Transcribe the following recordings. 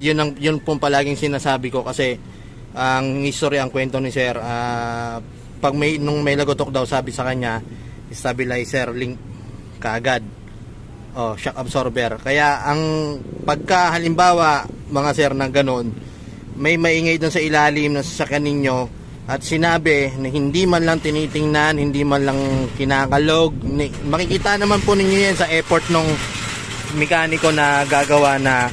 Yun pong palaging sinasabi ko kasi ang history, ang kwento ni sir, pag nung may lagotok daw, sabi sa kanya, stabilizer link kaagad, shock absorber. Kaya ang pagka halimbawa mga sir na ganoon, may maingay doon sa ilalim ng sasakyan ninyo at sinabi na hindi man lang tinitingnan, hindi man lang kinakalog, makikita naman po ninyo yan sa effort ng mekaniko na gagawa na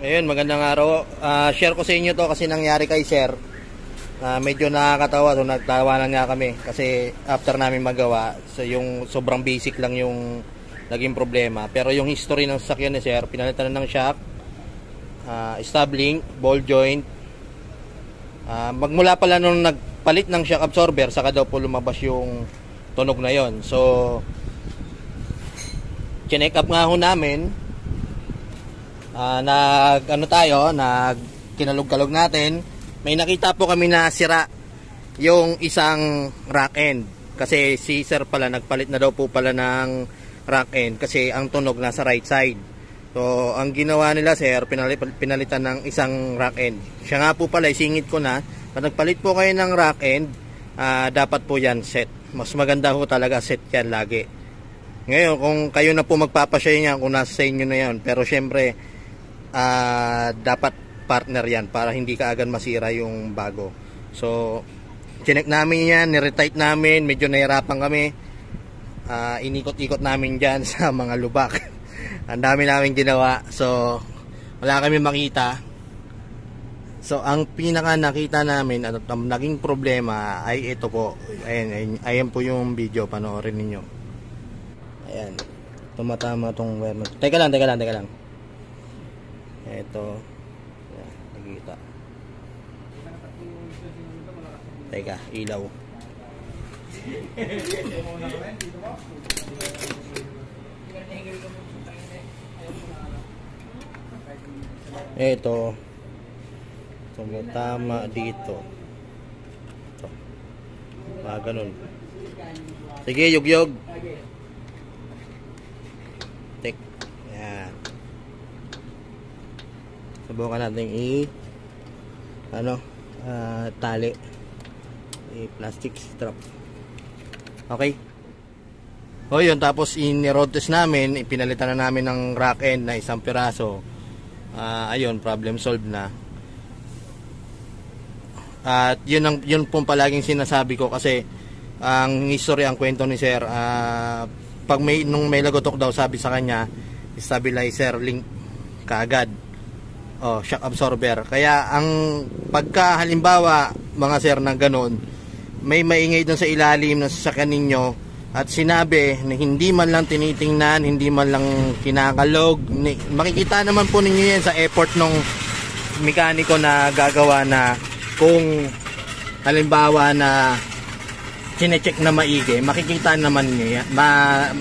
Ayun, magandang araw. Share ko sa inyo to kasi nangyari kay sir. Medyo nakakatawa, so nagtawanan nga kami kasi after namin magawa, so yung sobrang basic lang yung naging problema. Pero yung history ng sasakyan ni sir, pinalitan na ng shock, stub link, ball joint. Magmula pala nung nagpalit ng shock absorber, saka daw po lumabas yung tunog na yon. So check up nga ho namin. Kinalog-kalog natin, may nakita po kami na sira yung isang rack end kasi si sir pala nagpalit na daw po pala ng rack end kasi ang tunog nasa right side. So ang ginawa nila sir, pinalitan ng isang rack end. Siya nga po pala, isingit ko na, pag nagpalit po kayo ng rack end, dapat po yan set. Mas maganda ho talaga set yan lagi. Ngayon kung kayo na po magpapasya yan, kung nasa sa inyo na yan, pero syempre dapat partner yan para hindi ka agad masira yung bago. So chinek namin yan, niretight namin, medyo nahirapan kami, inikot-ikot namin dyan sa mga lubak. Ang dami namin ginawa, so wala kami makita. So ang pinaka nakita namin at naging problema ay ito po. Ayan po yung video, panoorin ninyo. Ayan, tumatama tong wire. Teka lang. Ito, nakikita. Teka, ilaw. Ito, tumatama dito. Ito, ganun. Sige, yugyog. Tek, yan. Subukan natin tali, plastic strap. Okay. Yun, tapos in-road test namin, ipinalitan na namin ng rack end na isang piraso. Ayun, problem solved na. At yun pong palaging sinasabi ko kasi ang history, ang kwento ni sir, pag nung may lagotok daw, sabi sa kanya, stabilizer link kaagad, shock absorber. Kaya ang pagka halimbawa mga sir na ganoon, may maingay doon sa ilalim ng sasakyan ninyo at sinabi na hindi man lang tinitingnan, hindi man lang kinakalog, makikita naman po ninyo yan sa effort ng mekaniko na gagawa na kung halimbawa na chinecheck na maigi, makikita naman niyo yan,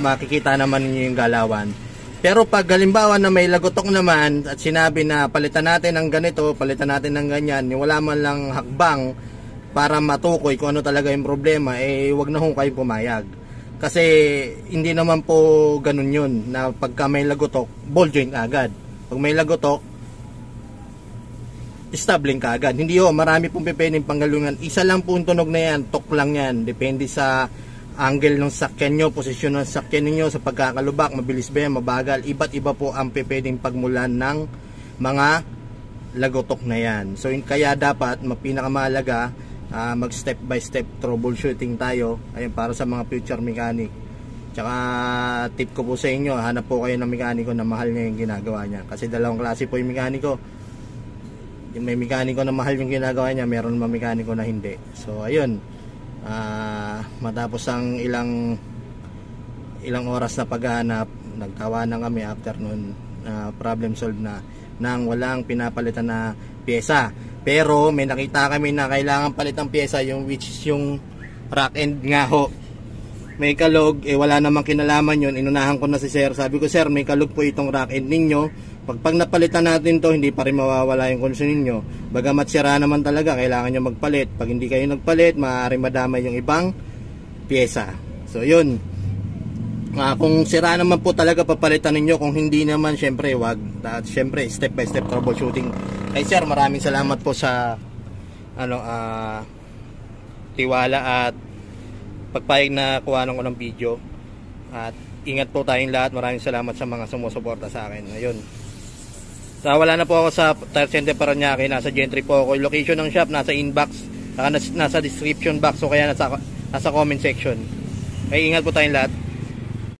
makikita naman niyo yung galawan. Pero pag halimbawa na may lagotok naman at sinabi na palitan natin ng ganito, palitan natin ng ganyan, wala man lang hakbang para matukoy kung ano talaga yung problema, wag na hong kayo pumayag. Kasi hindi naman po ganun yun, na pagka may lagotok, ball joint agad. Pag may lagotok, stabling ka agad. Hindi marami pong pwedeng panggalungan. Isa lang po tunog na yan, tok lang yan. Depende sa angle ng sakyan nyo, posisyon ng sakyan ninyo sa pagkakalubak, mabilis ba yan, mabagal, iba't iba po ang pwedeng pagmulan ng mga lagotok na yan. So kaya dapat pinakamahalaga, mag step by step troubleshooting tayo, ayun, para sa mga future mechanic. Tsaka tip ko po sa inyo, hanap po kayo ng mekaniko na mahal niya yung ginagawa niya, kasi dalawang klase po yung mekaniko. Yung may mekaniko na mahal yung ginagawa niya, meron mga mekaniko na hindi. So ayun, matapos ang ilang oras na paghahanap, nagtawanan kami after noon, problem solved na nang walang pinapalitan na pyesa. Pero may nakita kami na kailangan palitan pyesa, yung which is yung rack end nga ho. May kalog, wala namang kinalaman yun. Inunahan ko na si sir, sabi ko, sir, may kalog po itong rack end ninyo, Pag napalitan natin to, hindi pa rin mawawala yung konsumon nyo. Bagamat sira naman talaga, kailangan nyo magpalit. Pag hindi kayo nagpalit, maaaring madamay yung ibang pyesa. So yun, kung sira naman po talaga, papalitan ninyo. Kung hindi naman, syempre wag. At syempre step by step troubleshooting. Kay sir, maraming salamat po sa tiwala at pagpayag na kuhanan ko ng video. At ingat po tayong lahat. Maraming salamat sa mga sumusuporta sa akin. Ayun, wala na po ako sa Tire Center Parañaque, nasa Gentry po ako. Yung location ng shop nasa inbox, nasa description box, o kaya nasa comment section. Ay ingat po tayong lahat.